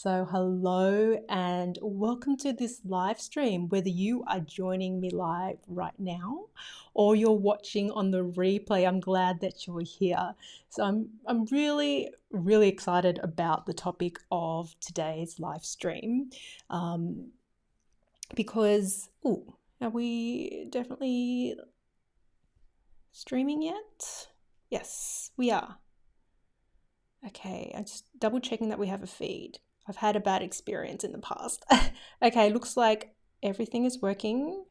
So hello and welcome to this live stream, whether you are joining me live right now or you're watching on the replay. I'm glad that you're here. So I'm really excited about the topic of today's live stream, because are we definitely streaming yet? Yes, we are. Okay, I'm just double checking that we have a feed. I've had a bad experience in the past. Okay, looks like everything is working.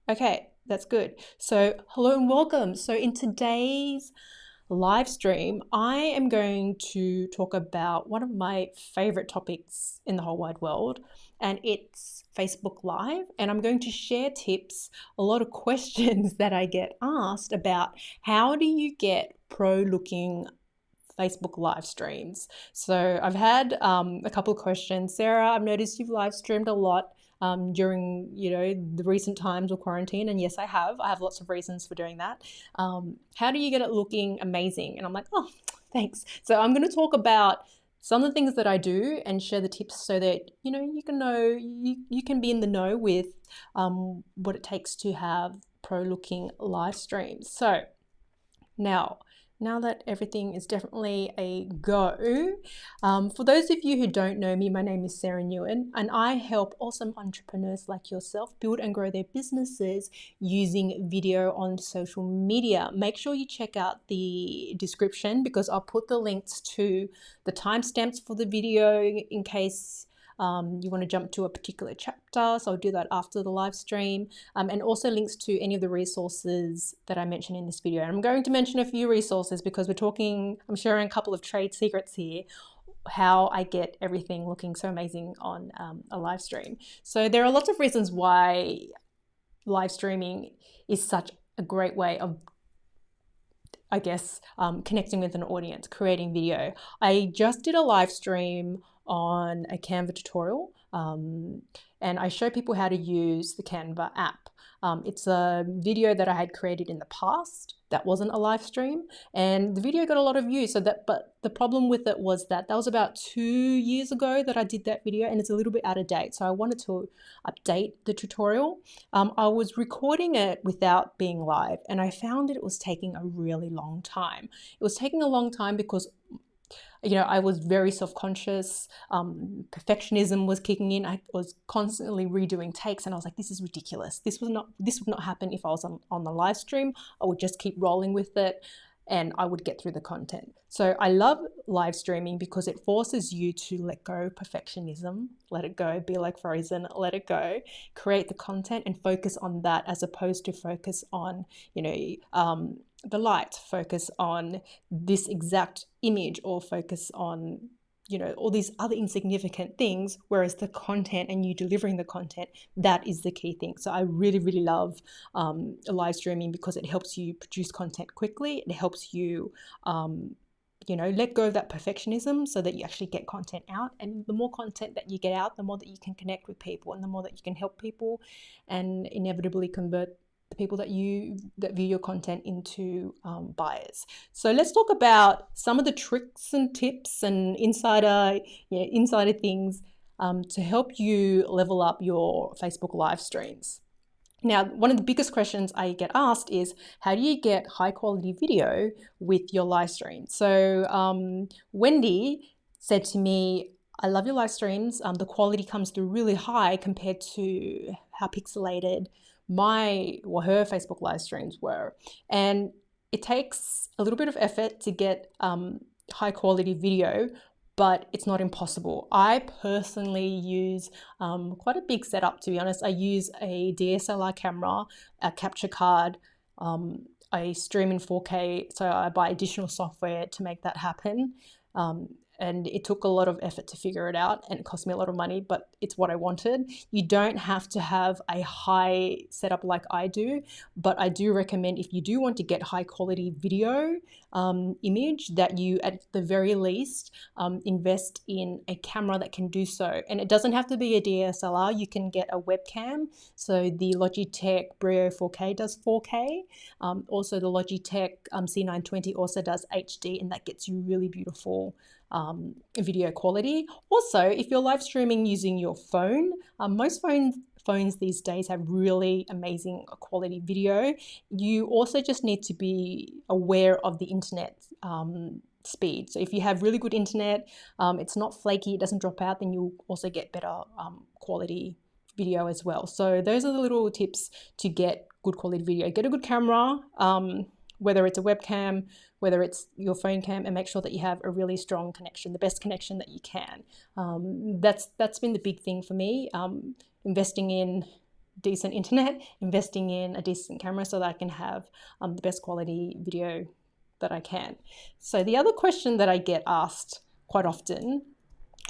Okay, that's good. So hello and welcome. So in today's live stream, I am going to talk about one of my favorite topics in the whole wide world, and it's Facebook Live. And I'm going to share tips, a lot of questions that I get asked about how do you get pro looking Facebook live streams. So I've had a couple of questions. Sarah, I've noticed you've live streamed a lot during the recent times of quarantine, and yes, I have lots of reasons for doing that. How do you get it looking amazing? And I'm like, oh, thanks. So I'm going to talk about some of the things that I do and share the tips so that you can be in the know with what it takes to have pro looking live streams. So now that everything is definitely a go, for those of you who don't know me, my name is Sarah Nguyen, and I help awesome entrepreneurs like yourself build and grow their businesses using video on social media. Make sure you check out the description because I'll put the links to the timestamps for the video in case you want to jump to a particular chapter. So I'll do that after the live stream, and also links to any of the resources that I mentioned in this video. And I'm going to mention a few resources because I'm sharing a couple of trade secrets here, how I get everything looking so amazing on a live stream. So there are lots of reasons why live streaming is such a great way of, I guess, connecting with an audience, creating video. I just did a live stream on a Canva tutorial, and I show people how to use the Canva app. It's a video that I had created in the past that wasn't a live stream, and the video got a lot of views. But the problem with it was that was about 2 years ago that I did that video, and it's a little bit out of date. So I wanted to update the tutorial. I was recording it without being live, and I found that it was taking a really long time. It was taking a long time because I was very self-conscious. Perfectionism was kicking in. I was constantly redoing takes, and I was like, this is ridiculous. This would not happen if I was on the live stream. I would just keep rolling with it and I would get through the content. So I love live streaming because it forces you to let go perfectionism, let it go, be like Frozen, let it go, create the content and focus on that as opposed to focus on, the light, focus on this exact image or focus on all these other insignificant things, whereas the content and you delivering the content, that is the key thing. So I really love live streaming because it helps you produce content quickly. It helps you let go of that perfectionism so that you actually get content out. And the more content that you get out, the more that you can connect with people and the more that you can help people and inevitably convert the people that view your content into buyers. So let's talk about some of the tricks and tips and insider things to help you level up your Facebook live streams. Now, one of the biggest questions I get asked is, how do you get high quality video with your live stream? So Wendy said to me, I love your live streams. The quality comes through really high compared to how pixelated her Facebook live streams were. And it takes a little bit of effort to get high quality video, but it's not impossible. I personally use quite a big setup, to be honest. I use a DSLR camera, a capture card, I stream in 4K, so I buy additional software to make that happen. And it took a lot of effort to figure it out and it cost me a lot of money, but it's what I wanted. You don't have to have a high setup like I do, but I do recommend if you do want to get high quality video image that you at the very least invest in a camera that can do so. And it doesn't have to be a DSLR, you can get a webcam. So the Logitech Brio 4K does 4K. Also the Logitech C920 also does HD, and that gets you really beautiful video quality. Also, if you're live streaming using your phone, most phones these days have really amazing quality video. You also just need to be aware of the internet speed. So if you have really good internet, it's not flaky, it doesn't drop out, then you'll also get better quality video as well. So those are the little tips to get good quality video. Get a good camera, whether it's a webcam, whether it's your phone cam, and make sure that you have a really strong connection, the best connection that you can. That's been the big thing for me, investing in decent internet, investing in a decent camera so that I can have the best quality video that I can. So the other question that I get asked quite often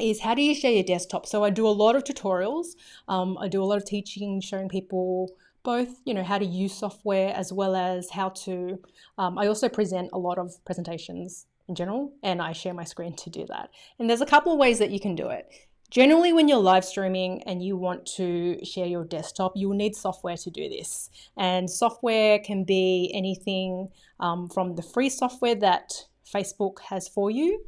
is, how do you share your desktop? So I do a lot of tutorials. I do a lot of teaching, showing people both, how to use software as well as how to, I also present a lot of presentations in general, and I share my screen to do that. And there's a couple of ways that you can do it. Generally, when you're live streaming and you want to share your desktop, you will need software to do this. And software can be anything from the free software that Facebook has for you,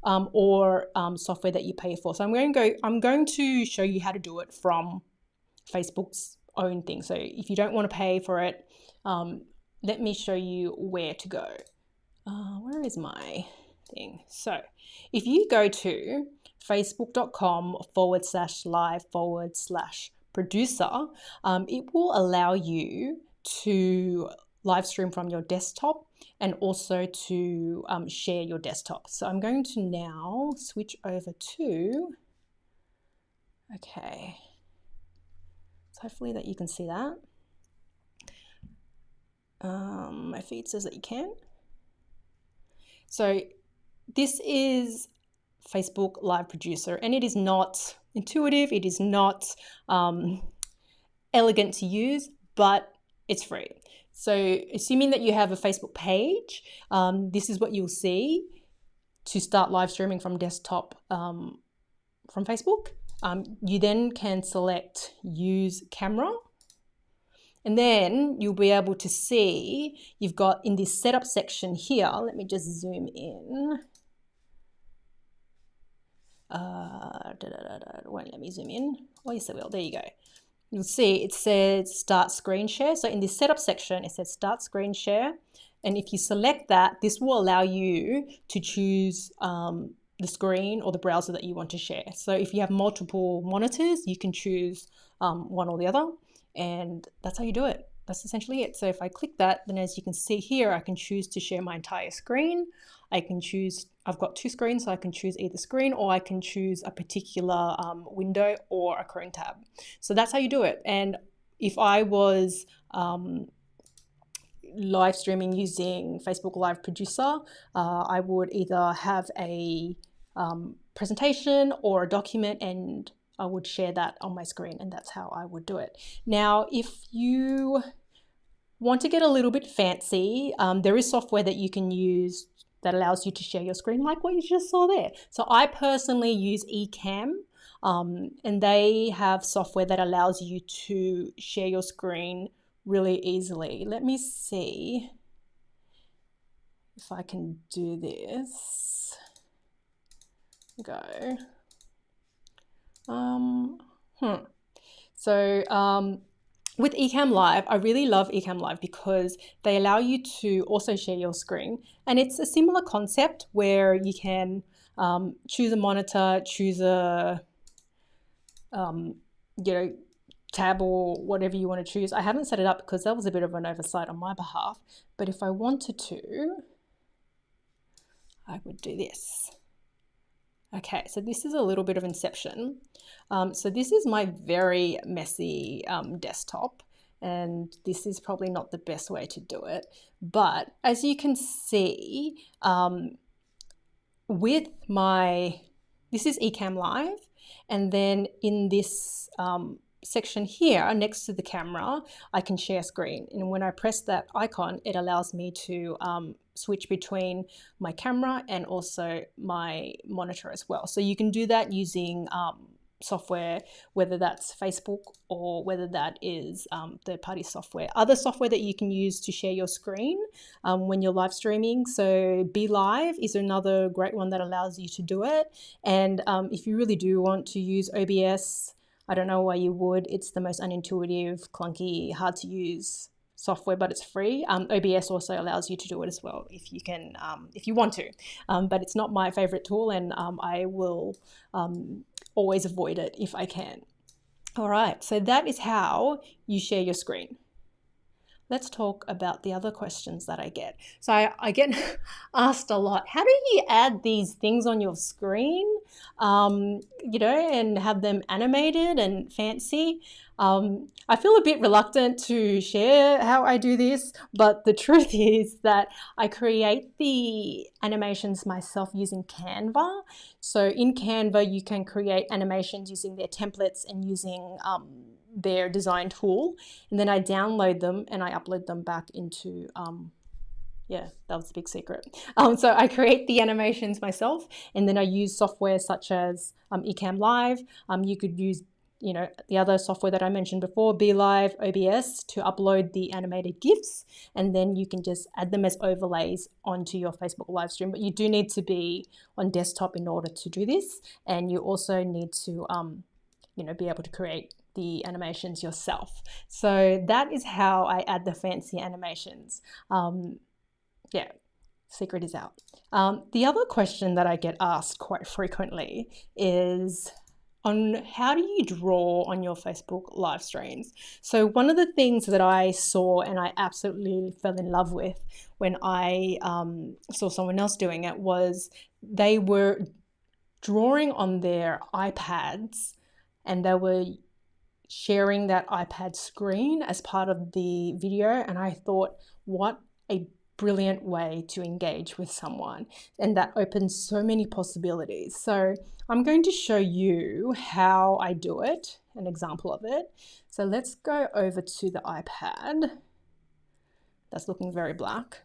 or software that you pay for. So I'm going to show you how to do it from Facebook's own thing. So if you don't want to pay for it, let me show you where to go. Where is my thing? So if you go to facebook.com/live/producer, it will allow you to live stream from your desktop and also to share your desktop. So I'm going to now switch over to, okay, so hopefully that you can see that. My feed says that you can. So this is Facebook Live Producer, and it is not intuitive, it is not elegant to use, but it's free. So assuming that you have a Facebook page, this is what you'll see to start live streaming from desktop from Facebook. You then can select use camera, and then you'll be able to see you've got in this setup section here, let me just zoom in. Won't let me zoom in. Oh, yes, it will. There you go. You'll see it says start screen share. So in this setup section, it says start screen share. And if you select that, this will allow you to choose the screen or the browser that you want to share. So if you have multiple monitors, you can choose one or the other, and that's how you do it. That's essentially it. So if I click that, then as you can see here, I can choose to share my entire screen. I can choose, I've got two screens, so I can choose either screen, or I can choose a particular window or a Chrome tab. So that's how you do it. And if I was live streaming using Facebook Live Producer, I would either have a presentation or a document, and I would share that on my screen, and that's how I would do it. Now, if you want to get a little bit fancy, there is software that you can use that allows you to share your screen like what you just saw there. So I personally use Ecamm, and they have software that allows you to share your screen really easily. Let me see if I can do this. Go. With Ecamm Live, I really love Ecamm Live because they allow you to also share your screen, and it's a similar concept where you can choose a monitor, choose a tab or whatever you want to choose. I haven't set it up because that was a bit of an oversight on my behalf, but if I wanted to, I would do this. Okay, so this is a little bit of Inception. So this is my very messy desktop, and this is probably not the best way to do it. But as you can see, with this is Ecamm Live, and then in this section here next to the camera, I can share screen. And when I press that icon, it allows me to switch between my camera and also my monitor as well. So you can do that using software, whether that's Facebook or whether that is third-party software. Other software that you can use to share your screen when you're live streaming. So Be Live is another great one that allows you to do it. And if you really do want to use OBS, I don't know why you would. It's the most unintuitive, clunky, hard to use software, but it's free. OBS also allows you to do it as well if you can, if you want to. But it's not my favorite tool, and I will always avoid it if I can. All right, so that is how you share your screen. Let's talk about the other questions that I get. So I get asked a lot, how do you add these things on your screen, you know, and have them animated and fancy? I feel a bit reluctant to share how I do this, but the truth is that I create the animations myself using Canva. So in Canva, you can create animations using their templates and using their design tool, and then I download them and I upload them back into yeah, that was a big secret. So I create the animations myself, and then I use software such as Ecamm Live. You could use, you know, the other software that I mentioned before, Be Live, OBS, to upload the animated GIFs, and then you can just add them as overlays onto your Facebook live stream. But you do need to be on desktop in order to do this, and you also need to you know, be able to create the animations yourself. So that is how I add the fancy animations. Yeah, secret is out. The other question that I get asked quite frequently is on how do you draw on your Facebook live streams? So one of the things that I saw and I absolutely fell in love with when I saw someone else doing it was they were drawing on their iPads, and they were sharing that iPad screen as part of the video. And I thought, what a brilliant way to engage with someone. And that opens so many possibilities. So I'm going to show you how I do it, an example of it. So let's go over to the iPad. That's looking very black.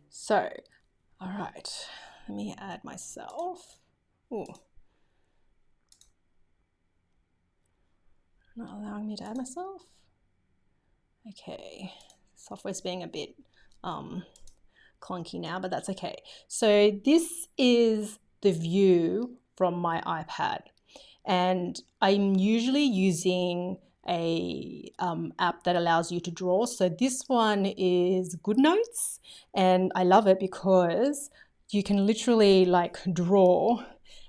So, all right, let me add myself. Ooh. Not allowing me to add myself. Okay, software's being a bit clunky now, but that's okay. So this is the view from my iPad, and I'm usually using a app that allows you to draw. So this one is GoodNotes, and I love it because you can literally like draw,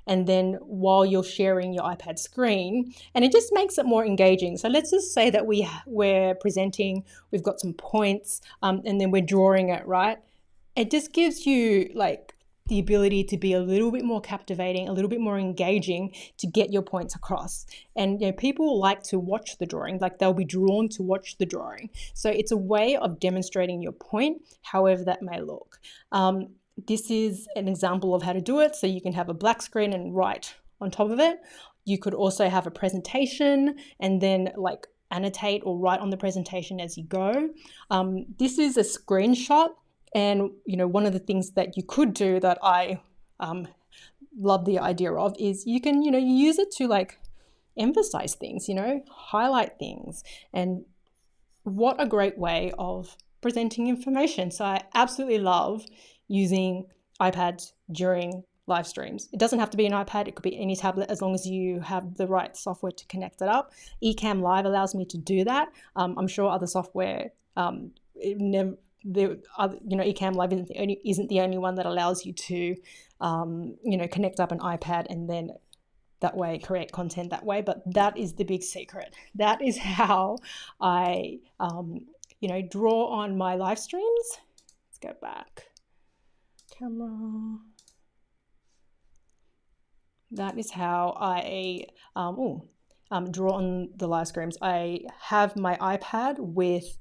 and then while you're sharing your iPad screen, and it just makes it more engaging. So let's just say that we're presenting, we've got some points, and then we're drawing it, right? It just gives you like the ability to be a little bit more captivating, a little bit more engaging to get your points across. And you know, people like to watch the drawing, like they'll be drawn to watch the drawing. So it's a way of demonstrating your point, however that may look. This is an example of how to do it. So you can have a black screen and write on top of it. You could also have a presentation and then like annotate or write on the presentation as you go. This is a screenshot. And, you know, one of the things that you could do that I love the idea of is you can, you know, you use it to like emphasize things, you know, highlight things. And what a great way of presenting information. So I absolutely love using iPads during live streams. It doesn't have to be an iPad, it could be any tablet as long as you have the right software to connect it up. Ecamm Live allows me to do that. I'm sure other software, Ecamm Live isn't the only one that allows you to, you know, connect up an iPad and then that way create content that way. But that is the big secret. That is how I, you know, draw on my live streams. Let's go back. Camera. That is how I draw on the live streams. I have my iPad with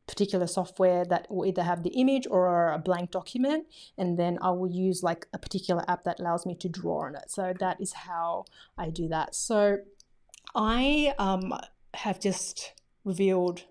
particular software that will either have the image or a blank document, and then I will use like a particular app that allows me to draw on it. So that is how I do that. So I have just revealed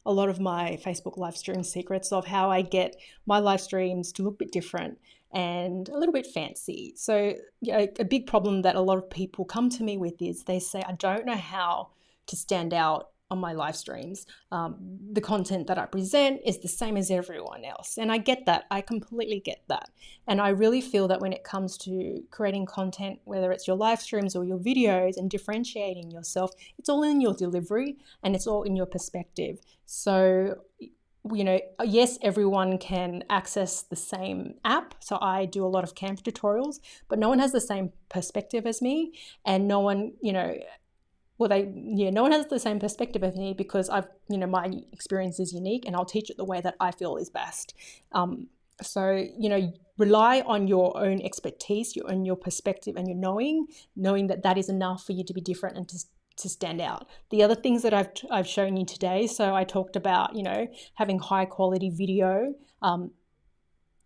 a lot of my Facebook live stream secrets of how I get my live streams to look a bit different and a little bit fancy. So a big problem that a lot of people come to me with is they say, I don't know how to stand out on my live streams. The content that I present is the same as everyone else. And I get that. I completely get that. And I really feel that when it comes to creating content, whether it's your live streams or your videos and differentiating yourself, it's all in your delivery and it's all in your perspective. So, yes, everyone can access the same app. So I do a lot of Canva tutorials, but no one has the same perspective as me, and no one, no one has the same perspective as me because my experience is unique, and I'll teach it the way that I feel is best. So, rely on your own expertise, your perspective, and your knowing that is enough for you to be different and to stand out. The other things that I've shown you today, so I talked about, having high quality video.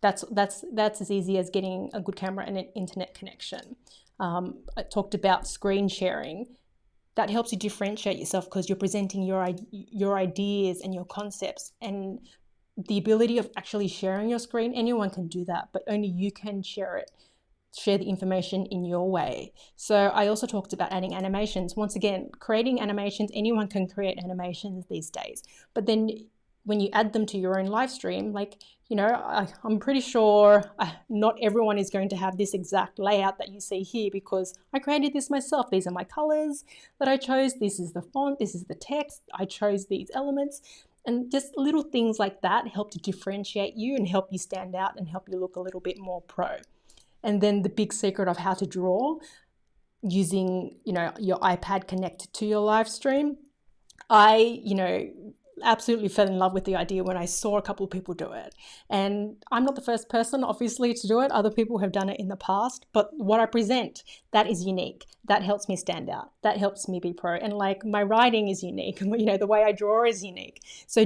That's as easy as getting a good camera and an internet connection. I talked about screen sharing. That helps you differentiate yourself because you're presenting your ideas and your concepts, and the ability of actually sharing your screen. Anyone can do that, but only you can share the information in your way. So I also talked about adding animations. Once again, creating animations, anyone can create animations these days, but then when you add them to your own live stream, I'm pretty sure not everyone is going to have this exact layout that you see here because I created this myself. These are my colors that I chose. This is the font. This is the text. I chose these elements. And just little things like that help to differentiate you and help you stand out and help you look a little bit more pro. And then the big secret of how to draw using, your iPad connected to your live stream. I absolutely fell in love with the idea when I saw a couple of people do it. And I'm not the first person, obviously, to do it. Other people have done it in the past. But what I present, that is unique. That helps me stand out. That helps me be pro. And my writing is unique. The way I draw is unique. So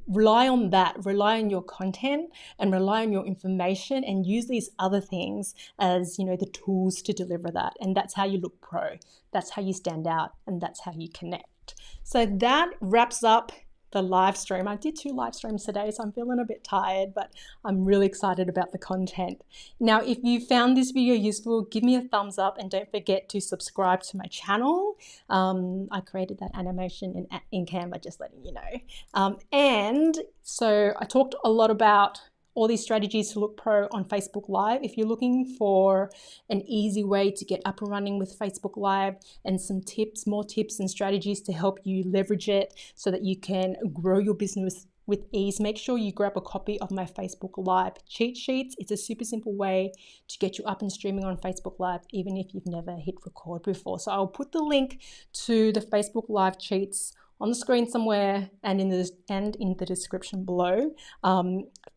rely on that. Rely on your content and rely on your information and use these other things as, the tools to deliver that. And that's how you look pro. That's how you stand out. And that's how you connect. So that wraps up the live stream. I did 2 live streams today, so I'm feeling a bit tired, but I'm really excited about the content. Now, if you found this video useful, give me a thumbs up and don't forget to subscribe to my channel. I created that animation in Canva, just letting you know. And so I talked a lot about all these strategies to look pro on Facebook Live. If you're looking for an easy way to get up and running with Facebook Live and some tips, more tips and strategies to help you leverage it so that you can grow your business with ease, make sure you grab a copy of my Facebook Live cheat sheets. It's a super simple way to get you up and streaming on Facebook Live, even if you've never hit record before. So I'll put the link to the Facebook Live cheats on the screen somewhere and in the description below.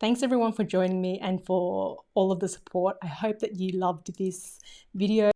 Thanks everyone for joining me and for all of the support. I hope that you loved this video.